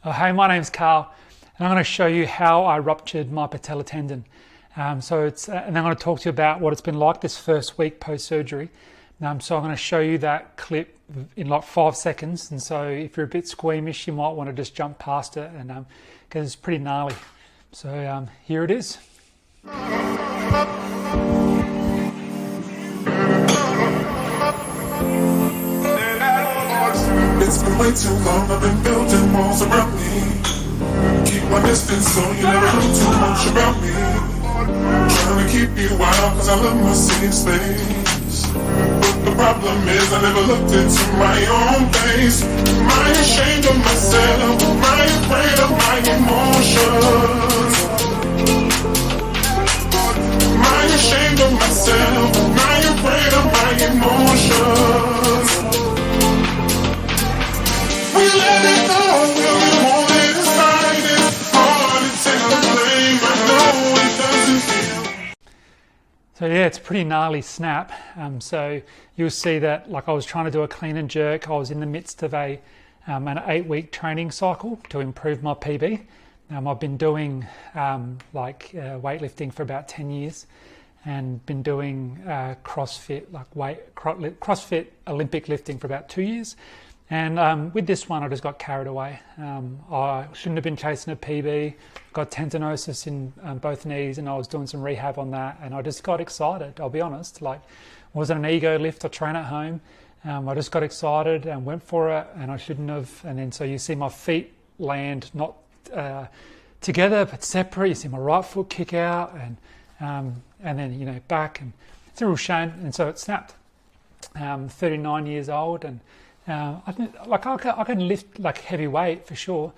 Hey, my name's Carl, and I'm going to show you how I ruptured my patella tendon. And I'm going to talk to you about what it's been like this first week post-surgery. So I'm going to show you that clip in like 5 seconds. And so if you're a bit squeamish, you might want to just jump past it, and because it's pretty gnarly. So here it is. It's been way too long, I've been building walls around me. Keep my distance so you never know too much about me. Trying to keep you out cause I love my safe space. But the problem is I never looked into my own face. Am I ashamed of myself? Am I afraid of my emotions? Am I ashamed of myself? Am I afraid of my emotions? We let it go, we hold it aside. It's hard to take the blame, I know it doesn't feel. So yeah, it's a pretty gnarly snap. So you'll see that, like, I was trying to do a clean and jerk. I was in the midst of an 8-week training cycle to improve my PB. I've been doing weightlifting for about 10 years and been doing CrossFit, CrossFit Olympic lifting for about 2 years. And with this one, I just got carried away. I shouldn't have been chasing a PB, got tendinosis in both knees, and I was doing some rehab on that, and I just got excited, I'll be honest. Like, it wasn't an ego lift, I train at home. I just got excited and went for it, and I shouldn't have. And then so you see my feet land not together, but separate. You see my right foot kick out, and then, back, and it's a real shame. And so it snapped. 39 years old, and I can lift like heavy weight for sure.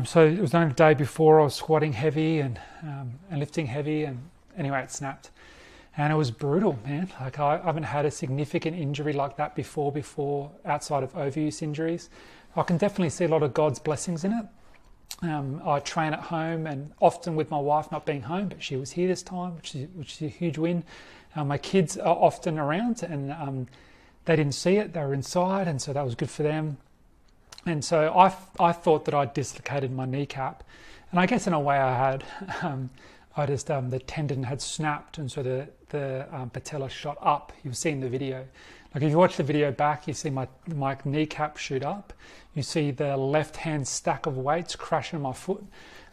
So it was only the day before I was squatting heavy and lifting heavy, and anyway, it snapped, and it was brutal, man. Like, I haven't had a significant injury like that before outside of overuse injuries. I can definitely see a lot of God's blessings in it. I train at home, and often with my wife not being home, but she was here this time, which is a huge win. My kids are often around, and they didn't see it, they were inside, and so that was good for them. And so I thought that I'd dislocated my kneecap, and I guess in a way I had. The tendon had snapped, and so the patella shot up. You've seen the video. Like, if you watch the video back, you see my kneecap shoot up. You see the left-hand stack of weights crashing my foot.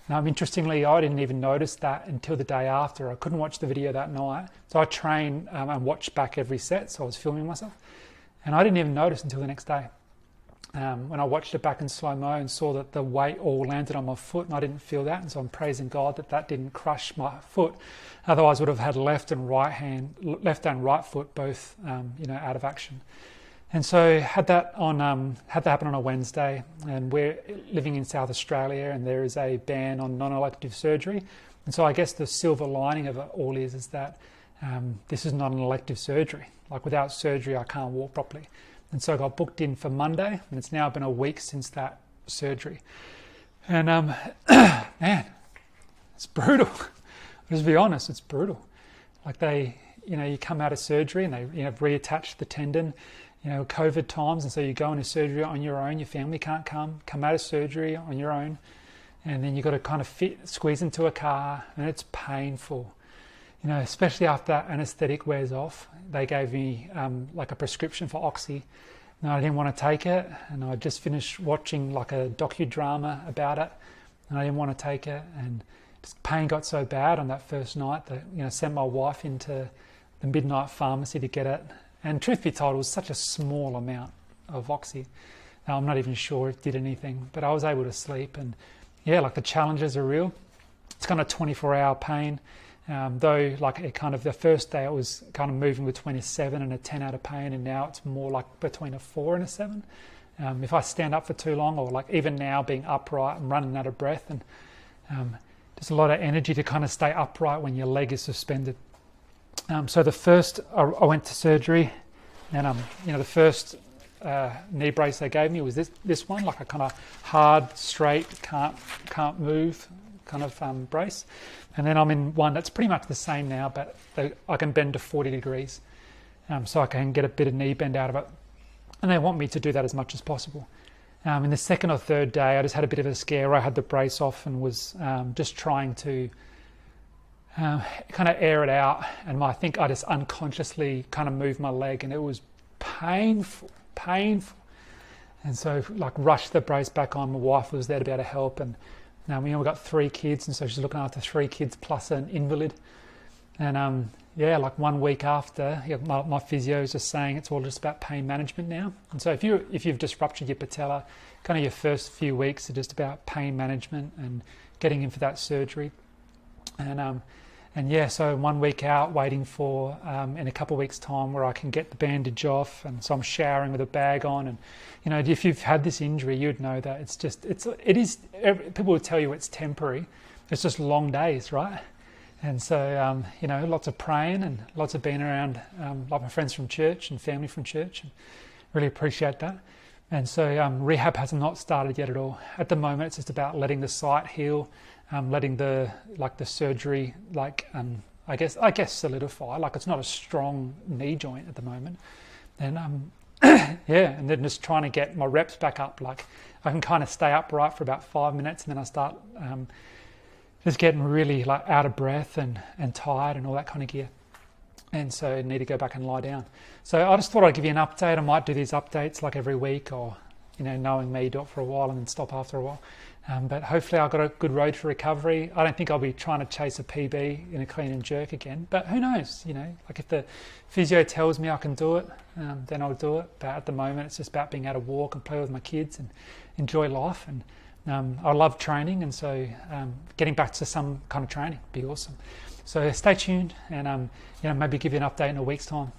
Now, interestingly, I didn't even notice that until the day after. I couldn't watch the video that night. So I trained and watched back every set, so I was filming myself. And I didn't even notice until the next day. When I watched it back in slow-mo and saw that the weight all landed on my foot, and I didn't feel that. And so I'm praising God that didn't crush my foot. Otherwise, I would have had left and right foot both, out of action. And so had that happen on a Wednesday, and we're living in South Australia, and there is a ban on non-elective surgery. And so I guess the silver lining of it all is that this is not an elective surgery. Like, without surgery, I can't walk properly. And so I got booked in for Monday, and it's now been a week since that surgery. And man, it's brutal. I'll just be honest, it's brutal. Like, you come out of surgery and they reattach the tendon. COVID times, and so you go into surgery on your own. Your family can't come out of surgery on your own, and then you got to kind of squeeze into a car, and it's painful. Especially after that anaesthetic wears off. They gave me like a prescription for Oxy, and I didn't want to take it, and I just finished watching like a docudrama about it, and I didn't want to take it, and just pain got so bad on that first night that sent my wife into the midnight pharmacy to get it. And truth be told, it was such a small amount of Oxy. Now, I'm not even sure it did anything, but I was able to sleep. And yeah, like, the challenges are real. It's kind of 24-hour pain. Though, like, the first day it was kind of moving between a 7 and a 10 out of pain, and now it's more like between a 4 and a 7. If I stand up for too long, or like even now being upright, I'm running out of breath, and there's a lot of energy to kind of stay upright when your leg is suspended. So the first, I went to surgery, and the first knee brace they gave me was this one, like a kind of hard, straight, can't move kind of brace. And then I'm in one that's pretty much the same now, but I can bend to 40 degrees, so I can get a bit of knee bend out of it. And they want me to do that as much as possible. In the second or third day, I just had a bit of a scare. I had the brace off and was just trying to kind of air it out. And I think I just unconsciously kind of moved my leg, and it was painful. And so like rushed the brace back on. My wife was there to be able to help. And we've got 3 kids, and so she's looking after 3 kids plus an invalid. And like 1 week after, my physio is just saying it's all just about pain management now. And so if you've just ruptured your patella, kind of your first few weeks are just about pain management and getting in for that surgery. So 1 week out, waiting for in a couple of weeks' time where I can get the bandage off, and so I'm showering with a bag on. And if you've had this injury, you'd know that it is. People will tell you it's temporary. It's just long days, right? And so, lots of praying and lots of being around like my friends from church and family from church, and really appreciate that. And so rehab has not started yet at all. At the moment, it's just about letting the site heal, letting the surgery, I guess solidify. Like, it's not a strong knee joint at the moment. And and then just trying to get my reps back up. Like, I can kind of stay upright for about 5 minutes, and then I start just getting really like out of breath and tired and all that kind of gear. And so I need to go back and lie down. So I just thought I'd give you an update. I might do these updates like every week, or, knowing me, do it for a while and then stop after a while. But hopefully I've got a good road to recovery. I don't think I'll be trying to chase a PB in a clean and jerk again, but who knows, like if the physio tells me I can do it, then I'll do it. But at the moment, it's just about being able to walk and play with my kids and enjoy life. And I love training, and so getting back to some kind of training would be awesome. So stay tuned, and maybe give you an update in a week's time.